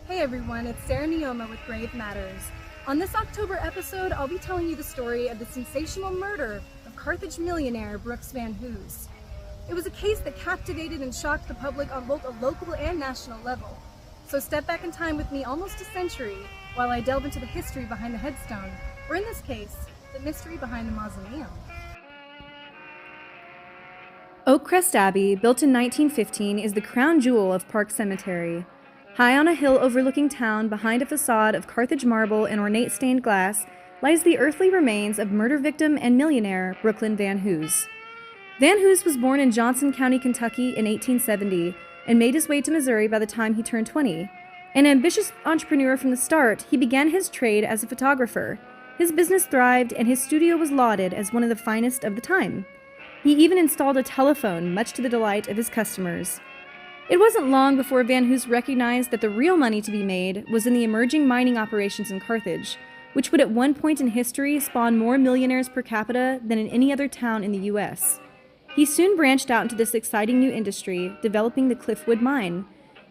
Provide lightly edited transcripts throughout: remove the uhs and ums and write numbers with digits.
Hey everyone, it's Sarah Neoma with Grave Matters. On this October episode, I'll be telling you the story of the sensational murder of Carthage millionaire Brooks Van Hoose. It was a case that captivated and shocked the public on both a local and national level. So step back in time with me almost a century while I delve into the history behind the headstone, or in this case, the mystery behind the mausoleum. Oakcrest Abbey, built in 1915, is the crown jewel of Park Cemetery. High on a hill overlooking town, behind a facade of Carthage marble and ornate stained glass, lies the earthly remains of murder victim and millionaire Brooklyn Van Hoose. Van Hoose was born in Johnson County, Kentucky in 1870 and made his way to Missouri by the time he turned 20. An ambitious entrepreneur from the start, he began his trade as a photographer. His business thrived and his studio was lauded as one of the finest of the time. He even installed a telephone, much to the delight of his customers. It wasn't long before Van Hoose recognized that the real money to be made was in the emerging mining operations in Carthage, which would at one point in history spawn more millionaires per capita than in any other town in the U.S. He soon branched out into this exciting new industry, developing the Cliffwood Mine.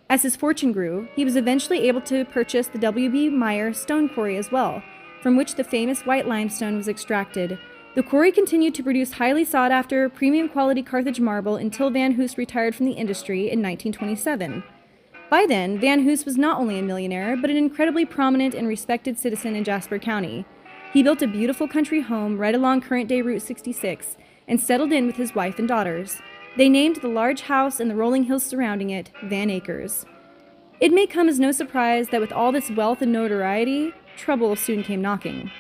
As his fortune grew, he was eventually able to purchase the W.B. Meyer stone quarry as well, from which the famous white limestone was extracted. The quarry continued to produce highly sought-after, premium-quality Carthage marble until Van Hoose retired from the industry in 1927. By then, Van Hoose was not only a millionaire, but an incredibly prominent and respected citizen in Jasper County. He built a beautiful country home right along current-day Route 66 and settled in with his wife and daughters. They named the large house and the rolling hills surrounding it Van Acres. It may come as no surprise that with all this wealth and notoriety, trouble soon came knocking.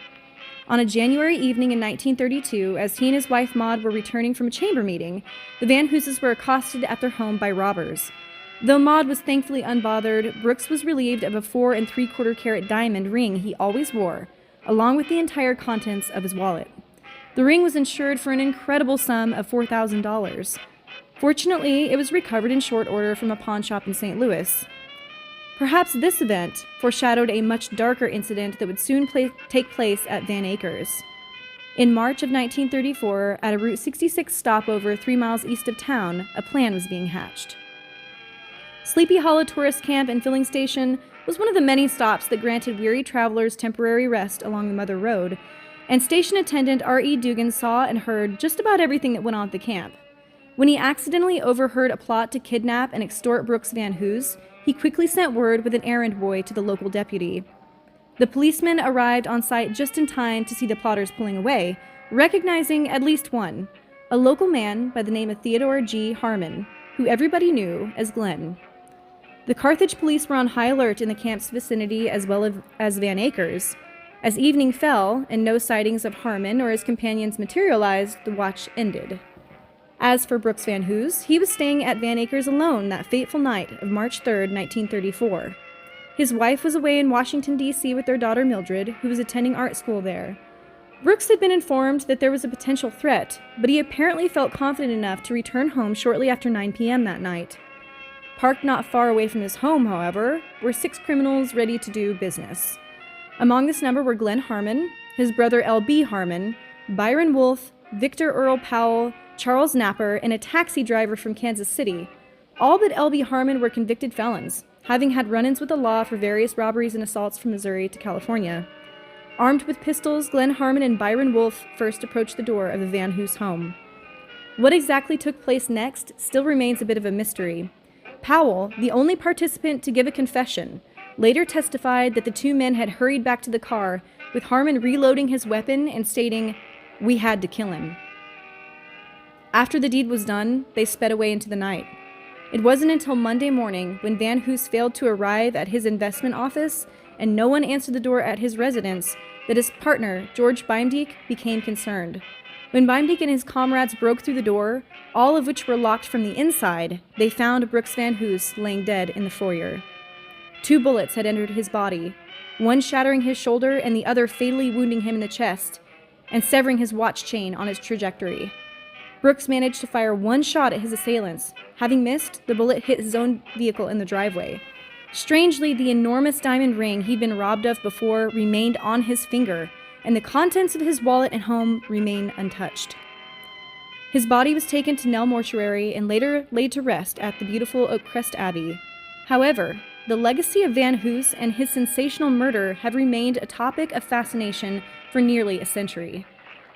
On a January evening in 1932, as he and his wife Maud were returning from a chamber meeting, the Van Hooses were accosted at their home by robbers. Though Maud was thankfully unbothered, Brooks was relieved of a 4 3/4-carat diamond ring he always wore, along with the entire contents of his wallet. The ring was insured for an incredible sum of $4,000. Fortunately, it was recovered in short order from a pawn shop in St. Louis. Perhaps this event foreshadowed a much darker incident that would soon take place at Van Acres. In March of 1934, at a Route 66 stopover 3 miles east of town, a plan was being hatched. Sleepy Hollow Tourist Camp and Filling Station was one of the many stops that granted weary travelers temporary rest along the Mother Road, and station attendant R.E. Dugan saw and heard just about everything that went on at the camp. When he accidentally overheard a plot to kidnap and extort Brooks Van Hoose, he quickly sent word with an errand boy to the local deputy. The policeman arrived on site just in time to see the plotters pulling away, recognizing at least one, a local man by the name of Theodore G. Harmon, who everybody knew as Glenn. The Carthage police were on high alert in the camp's vicinity as well as Van Acres. As evening fell and no sightings of Harmon or his companions materialized, the watch ended. As for Brooks Van Hoose, he was staying at Van Acres alone that fateful night of March 3, 1934. His wife was away in Washington, D.C. with their daughter Mildred, who was attending art school there. Brooks had been informed that there was a potential threat, but he apparently felt confident enough to return home shortly after 9 p.m. that night. Parked not far away from his home, however, were 6 criminals ready to do business. Among this number were Glenn Harmon, his brother L.B. Harmon, Byron Wolfe, Victor Earl Powell, Charles Napper, and a taxi driver from Kansas City. All but L.B. Harmon were convicted felons, having had run-ins with the law for various robberies and assaults from Missouri to California. Armed with pistols, Glenn Harmon and Byron Wolfe first approached the door of the Van Hoose home. What exactly took place next still remains a bit of a mystery. Powell, the only participant to give a confession, later testified that the two men had hurried back to the car, with Harmon reloading his weapon and stating, "We had to kill him." After the deed was done, they sped away into the night. It wasn't until Monday morning, when Van Hoose failed to arrive at his investment office and no one answered the door at his residence, that his partner, George Beimdeek, became concerned. When Beimdeek and his comrades broke through the door, all of which were locked from the inside, they found Brooks Van Hoose laying dead in the foyer. 2 bullets had entered his body, one shattering his shoulder and the other fatally wounding him in the chest and severing his watch chain on its trajectory. Brooks managed to fire 1 shot at his assailants. Having missed, the bullet hit his own vehicle in the driveway. Strangely, the enormous diamond ring he'd been robbed of before remained on his finger, and the contents of his wallet and home remain untouched. His body was taken to Nell Mortuary and later laid to rest at the beautiful Oakcrest Abbey. However, the legacy of Van Hoose and his sensational murder have remained a topic of fascination for nearly a century.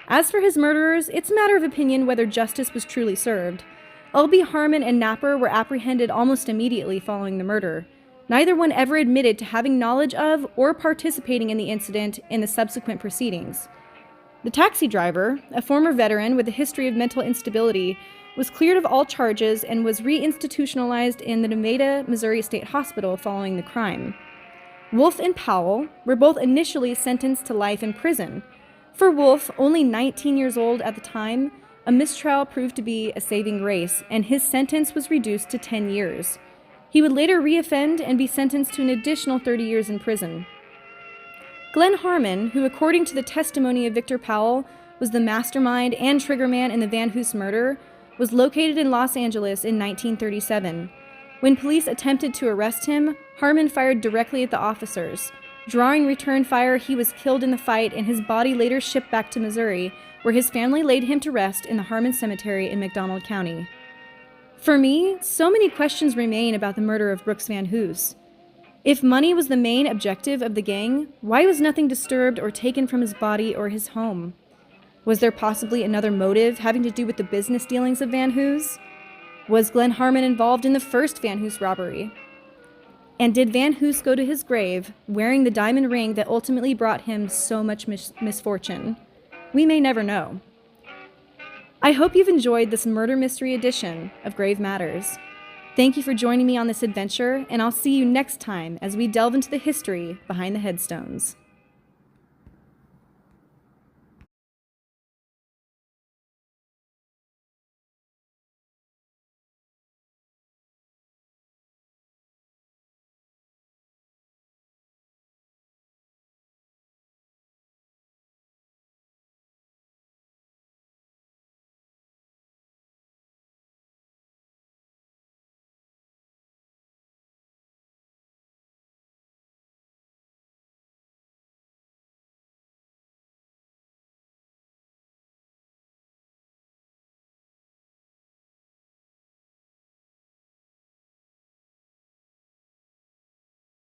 As for his murderers, it's a matter of opinion whether justice was truly served. L.B. Harmon and Napper were apprehended almost immediately following the murder. Neither one ever admitted to having knowledge of or participating in the incident in the subsequent proceedings. The taxi driver, a former veteran with a history of mental instability, was cleared of all charges and was reinstitutionalized in the Nevada, Missouri State Hospital following the crime. Wolf and Powell were both initially sentenced to life in prison. For Wolf, only 19 years old at the time, a mistrial proved to be a saving grace, and his sentence was reduced to 10 years. He would later reoffend and be sentenced to an additional 30 years in prison. Glenn Harmon, who according to the testimony of Victor Powell was the mastermind and triggerman in the Van Hoose murder, was located in Los Angeles in 1937. When police attempted to arrest him, Harmon fired directly at the officers. Drawing return fire, he was killed in the fight, and his body later shipped back to Missouri, where his family laid him to rest in the Harmon Cemetery in McDonald County. For me, so many questions remain about the murder of Brooks Van Hoose. If money was the main objective of the gang, why was nothing disturbed or taken from his body or his home? Was there possibly another motive having to do with the business dealings of Van Hoose? Was Glenn Harmon involved in the first Van Hoose robbery? And did Van Hoose go to his grave wearing the diamond ring that ultimately brought him so much misfortune? We may never know. I hope you've enjoyed this murder mystery edition of Grave Matters. Thank you for joining me on this adventure, and I'll see you next time as we delve into the history behind the headstones.